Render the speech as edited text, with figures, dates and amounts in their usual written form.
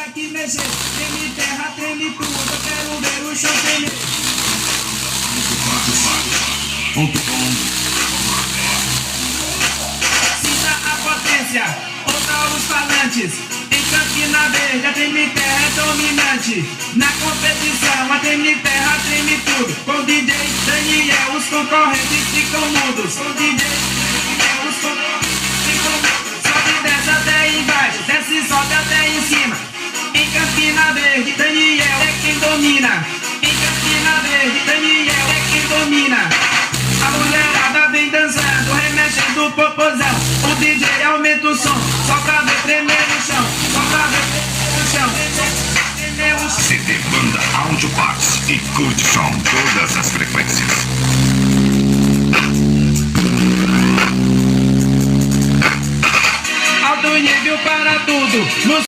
vai que mexer. Treme terra, treme tudo, eu quero ver o chão tremer. Sinta a potência, ouça os falantes. Em Campina Verde, a Treme Terra é dominante. Na competição, a Treme Terra treme tudo. Com DJ Daniel, os concorrentes ficam mudos. Com DJ Daniel, os concorrentes ficam mudos. Sobe, desce até embaixo, desce e sobe até em cima. Em Campina Verde, Daniel é quem domina. Em Campina Verde, Daniel é quem domina. A mulherada vem dançando, remexendo o popozão. O DJ aumenta o som, só pra ver tremer no chão. Só pra ver tremer no chão. Tremer o chão. CD Banda Audio Parts e curte som todas as frequências. Alto nível para tudo.